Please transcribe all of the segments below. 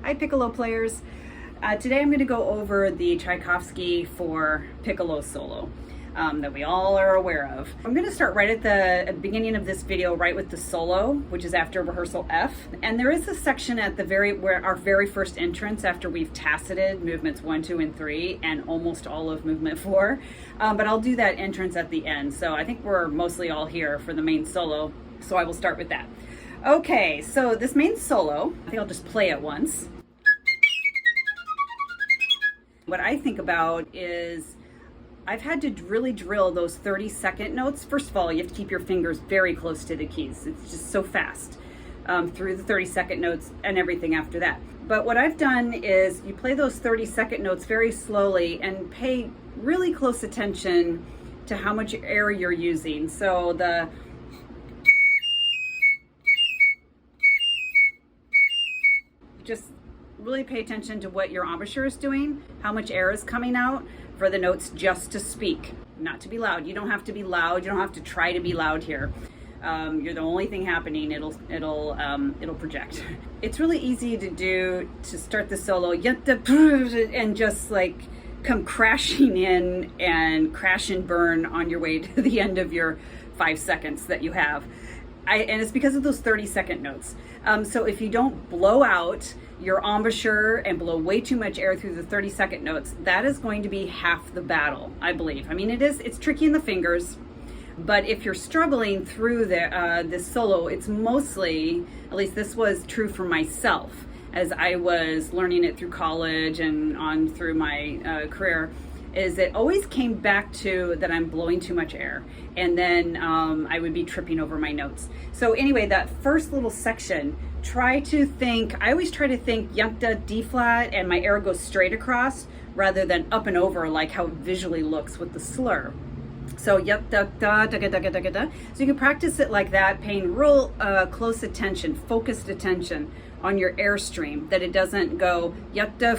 Hi Piccolo players. Today I'm going to go over the Tchaikovsky for Piccolo solo that we all are aware of. I'm going to start right at the beginning of this video, right with the solo, which is after rehearsal F. And there is a section at the where our very first entrance after we've tacited movements 1, 2, and 3 and almost all of movement 4. But I'll do that entrance at the end. So I think we're mostly all here for the main solo. So I will start with that. Okay, so this main solo, I think I'll just play it once. What I think about is I've had to really drill those 30-second notes. First of all, you have to keep your fingers very close to the keys. It's just so fast through the 30-second notes and everything after that. But what I've done is you play those 30-second notes very slowly and pay really close attention to how much air you're using. So just really pay attention to what your embouchure is doing, how much air is coming out for the notes just to speak, not to be loud. You don't have to be loud. You don't have to try to be loud here. You're the only thing happening. It'll project. It's really easy to do, to start the solo and just like come crashing in and crash and burn on your way to the end of your 5 seconds that you have. And it's because of those 30-second notes. So if you don't blow out your embouchure and blow way too much air through the 30-second notes, that is going to be half the battle, I believe. I mean, it's tricky in the fingers, but if you're struggling through this solo, it's mostly, at least this was true for myself, as I was learning it through college and on through my career, is it always came back to that I'm blowing too much air, and then I would be tripping over my notes. So anyway, that first little section, I always try to think yunkta, D flat, and my air goes straight across rather than up and over like how it visually looks with the slur. So yunkta, da, da, da, da, da, da, da. So you can practice it like that, paying real close attention, focused attention on your airstream, that it doesn't go yunkta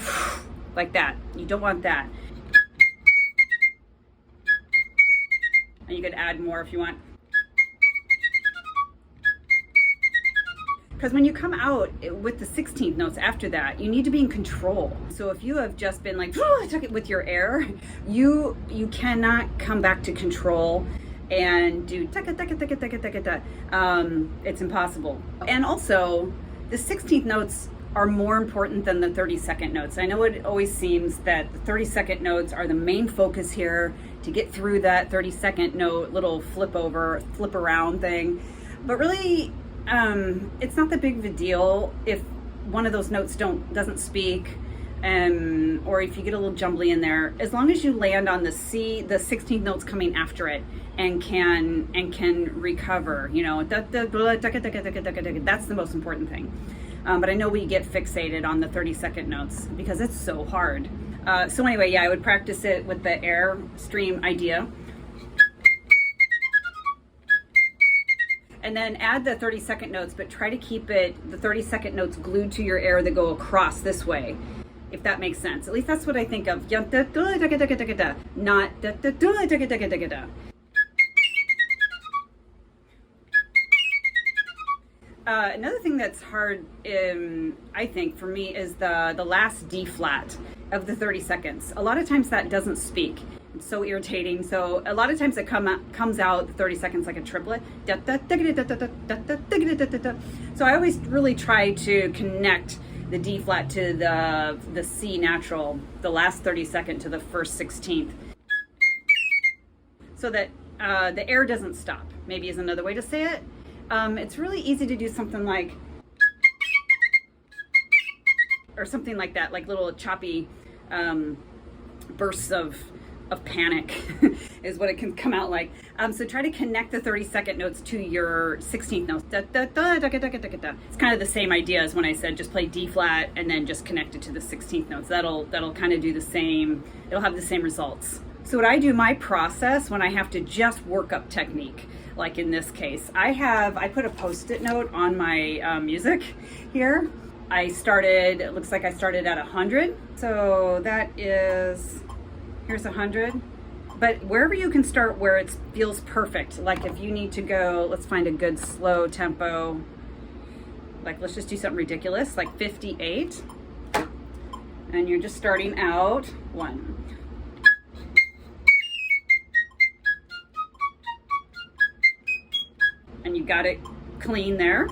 like that. You don't want that. And you could add more if you want. Because when you come out with the 16th notes after that, you need to be in control. So if you have just been like, I took it with your air, you cannot come back to control and do taka taka taka taka taka taka. It's impossible. And also, the 16th notes are more important than the 30-second notes. I know it always seems that the 30-second notes are the main focus here to get through that 30-second note little flip around thing. But really, it's not that big of a deal if one of those notes doesn't speak, or if you get a little jumbly in there, as long as you land on the C, the 16th notes coming after it, and can recover. You know, that's the most important thing. But I know we get fixated on the 30-second notes because it's so hard. So anyway, yeah, I would practice it with the air stream idea. And then add the 30-second notes, but try to keep the 30-second notes glued to your air that go across this way, if that makes sense. At least that's what I think of. Not another thing that's hard, I think, for me is the last D flat of the 30 seconds. A lot of times that doesn't speak. It's so irritating. So a lot of times it comes out the 30 seconds like a triplet. So I always really try to connect the D flat to the C natural, the last 32nd to the first 16th, so that the air doesn't stop, maybe is another way to say it. It's really easy to do something like, or something like that, like little choppy bursts of panic is what it can come out like. So try to connect the 30-second notes to your 16th notes. It's kind of the same idea as when I said just play D flat and then just connect it to the 16th notes. That'll kind of do the same, it'll have the same results. So what I do, my process when I have to just work up technique, like in this case, I put a post-it note on my music here. It looks like I started at 100. So that is, here's 100. But wherever you can start where it feels perfect, like if you need to go, let's find a good slow tempo, like let's just do something ridiculous, like 58. And you're just starting out. 1. And you got it clean there.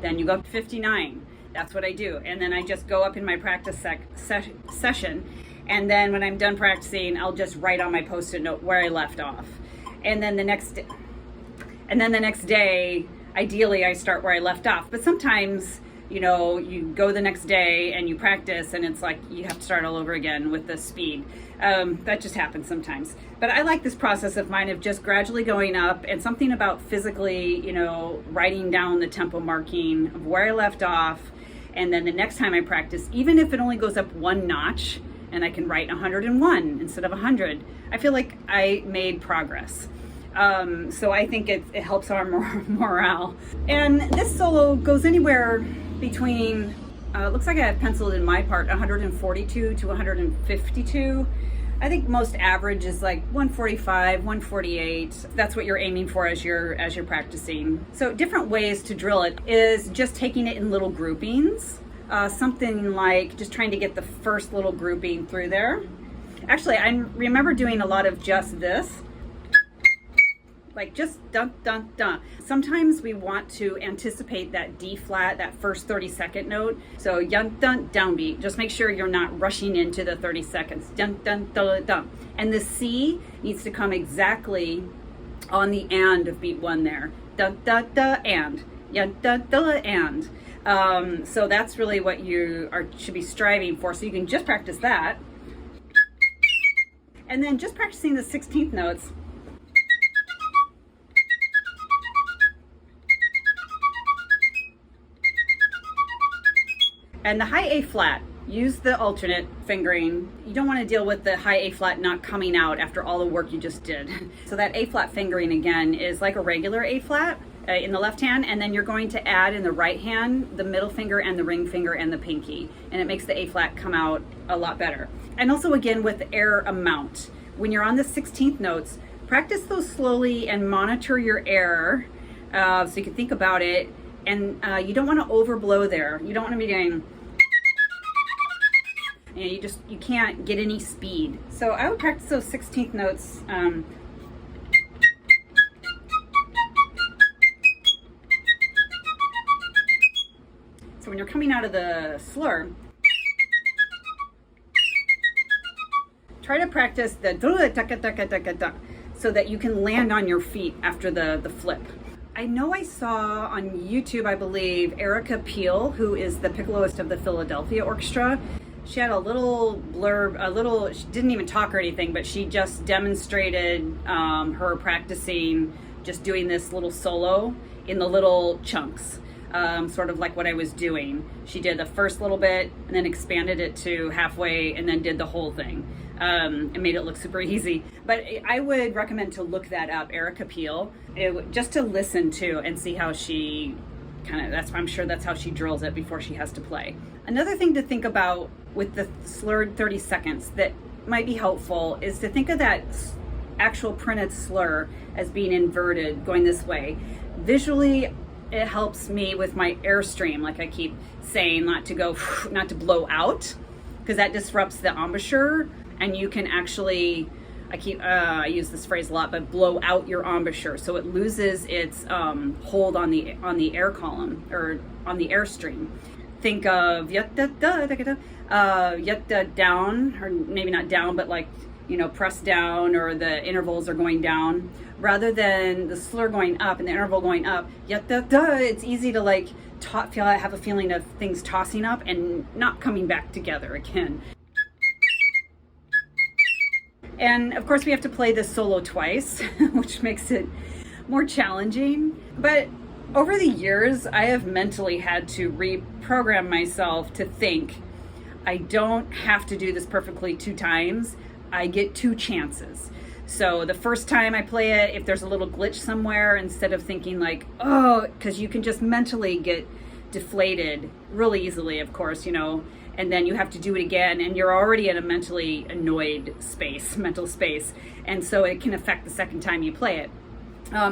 Then you go up to 59. That's what I do. And then I just go up in my practice session. And then when I'm done practicing, I'll just write on my Post-it note where I left off. And then the next day, ideally I start where I left off. But sometimes, you know, you go the next day and you practice and it's like you have to start all over again with the speed. That just happens sometimes. But I like this process of mine of just gradually going up, and something about physically, you know, writing down the tempo marking of where I left off. And then the next time I practice, even if it only goes up 1 notch and I can write 101 instead of 100, I feel like I made progress. So I think it helps our morale. And this solo goes anywhere between, looks like I have penciled in my part, 142 to 152. I think most average is like 145, 148. That's what you're aiming for as you're practicing. So different ways to drill it is just taking it in little groupings. Something like just trying to get the first little grouping through there. Actually, I remember doing a lot of just this. Like just dun, dun, dun. Sometimes we want to anticipate that D flat, that first 30-second note. So dun, dun, downbeat. Just make sure you're not rushing into the 30 seconds. Dun, dun, dun, dun. And the C needs to come exactly on the and of beat 1 there. Dun, dun, dun, and. Dun, dun, dun, and. So that's really what you should be striving for. So you can just practice that. And then just practicing the 16th notes. And the high A flat, use the alternate fingering. You don't want to deal with the high A flat not coming out after all the work you just did. So that A flat fingering again is like a regular A flat in the left hand, and then you're going to add in the right hand the middle finger and the ring finger and the pinky, and it makes the A flat come out a lot better. And also again with the air amount. When you're on the 16th notes, practice those slowly and monitor your air so you can think about it. And you don't want to overblow there. You don't want to be doing, you can't get any speed. So I would practice those 16th notes. So when you're coming out of the slur, try to practice the so that you can land on your feet after the flip. I know I saw on YouTube, I believe, Erica Peel, who is the piccoloist of the Philadelphia Orchestra. She had a little blurb, she didn't even talk or anything, but she just demonstrated her practicing just doing this little solo in the little chunks, sort of like what I was doing. She did the first little bit and then expanded it to halfway and then did the whole thing. And made it look super easy. But I would recommend to look that up, Erica Peel, just to listen to and see how she I'm sure that's how she drills it before she has to play. Another thing to think about with the slurred 30 seconds that might be helpful is to think of that actual printed slur as being inverted, going this way. Visually, it helps me with my airstream, like I keep saying, not to blow out, because that disrupts the embouchure. And you can actually, I use this phrase a lot, but blow out your embouchure, so it loses its hold on the air column or on the airstream. Think of yatta down, or maybe not down, but like, you know, press down, or the intervals are going down, rather than the slur going up and the interval going up. Yatta. It's easy to like have a feeling of things tossing up and not coming back together again. And of course we have to play this solo twice, which makes it more challenging. But over the years, I have mentally had to reprogram myself to think, I don't have to do this perfectly 2 times. I get 2 chances. So the first time I play it, if there's a little glitch somewhere, instead of thinking like, oh, because you can just mentally get deflated really easily, of course, you know, and then you have to do it again, and you're already in a mentally annoyed mental space, and so it can affect the second time you play it.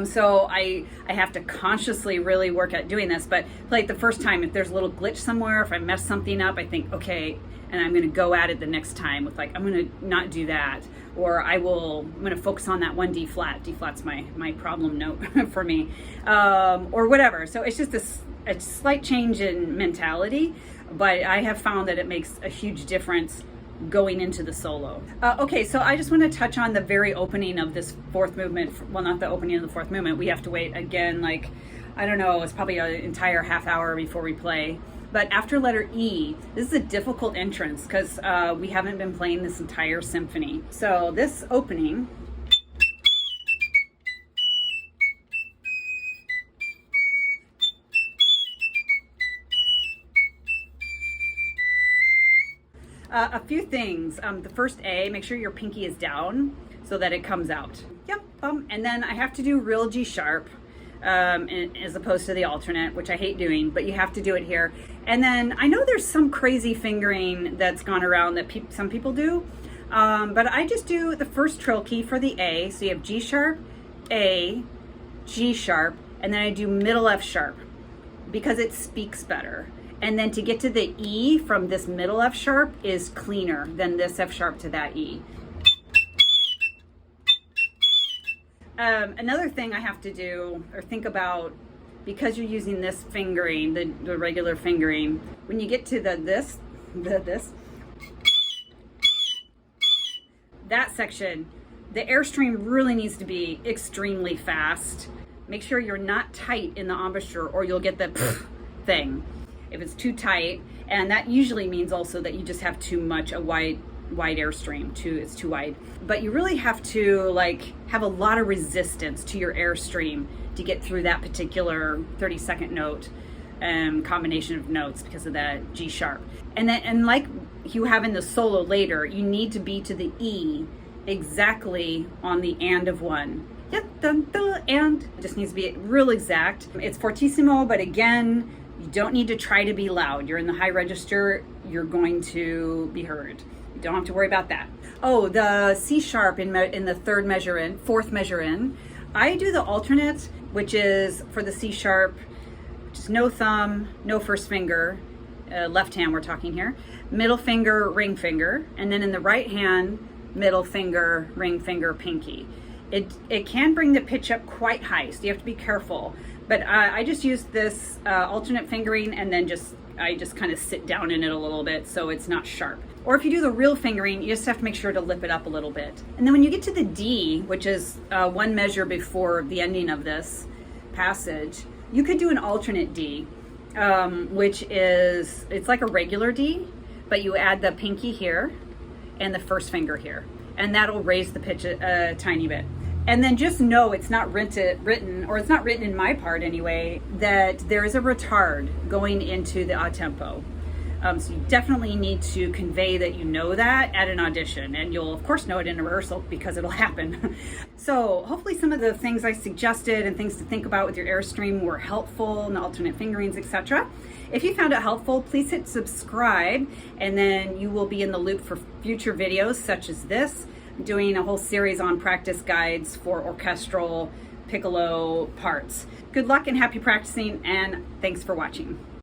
So I have to consciously really work at doing this, but like the first time, if there's a little glitch somewhere, if I mess something up, I think, okay, and I'm going to go at it the next time with like, I'm going to not do that, or I'm going to focus on that one D flat. D flat's my problem note for me, or whatever. So it's just a slight change in mentality, but I have found that it makes a huge difference going into the solo. Okay, so I just want to touch on the very opening of this fourth movement. Well, not the opening of the fourth movement. We have to wait again, like, I don't know, it's probably an entire half hour before we play. But after letter E, this is a difficult entrance because we haven't been playing this entire symphony. So this opening, a few things. The first A, make sure your pinky is down so that it comes out. Yep. And then I have to do real G sharp as opposed to the alternate, which I hate doing, but you have to do it here. And then I know there's some crazy fingering that's gone around that some people do, but I just do the first trill key for the A. So you have G sharp, A, G sharp, and then I do middle F sharp because it speaks better. And then to get to the E from this middle F sharp is cleaner than this F sharp to that E. Another thing I have to do or think about, because you're using this fingering, the regular fingering, when you get to this, that section, the airstream really needs to be extremely fast. Make sure you're not tight in the embouchure or you'll get the thing. If it's too tight, and that usually means also that you just have too much, a wide airstream, it's too wide. But you really have to like have a lot of resistance to your airstream to get through that particular 30-second note combination of notes because of that G sharp. And like you have in the solo later, you need to be to the E exactly on the and of one. Yep, and it just needs to be real exact. It's fortissimo, but again, you don't need to try to be loud. You're in the high register, you're going to be heard. You don't have to worry about that. Oh, the C sharp in the fourth measure in. I do the alternate, which is for the C sharp, just no thumb, no first finger, left hand we're talking here, middle finger, ring finger, and then in the right hand, middle finger, ring finger, pinky. It can bring the pitch up quite high, so you have to be careful. But I just use this alternate fingering, and then I just kind of sit down in it a little bit so it's not sharp. Or if you do the real fingering, you just have to make sure to lip it up a little bit. And then when you get to the D, which is one measure before the ending of this passage, you could do an alternate D, which is, it's like a regular D, but you add the pinky here and the first finger here. And that'll raise the pitch a tiny bit. And then just know it's not written, or it's not written in my part anyway, that there is a retard going into the a tempo. So you definitely need to convey that you know that at an audition, and you'll of course know it in a rehearsal because it'll happen. So hopefully some of the things I suggested and things to think about with your airstream were helpful, and the alternate fingerings, etc. If you found it helpful, please hit subscribe, and then you will be in the loop for future videos such as this. I'm doing a whole series on practice guides for orchestral piccolo parts. Good luck and happy practicing, and thanks for watching.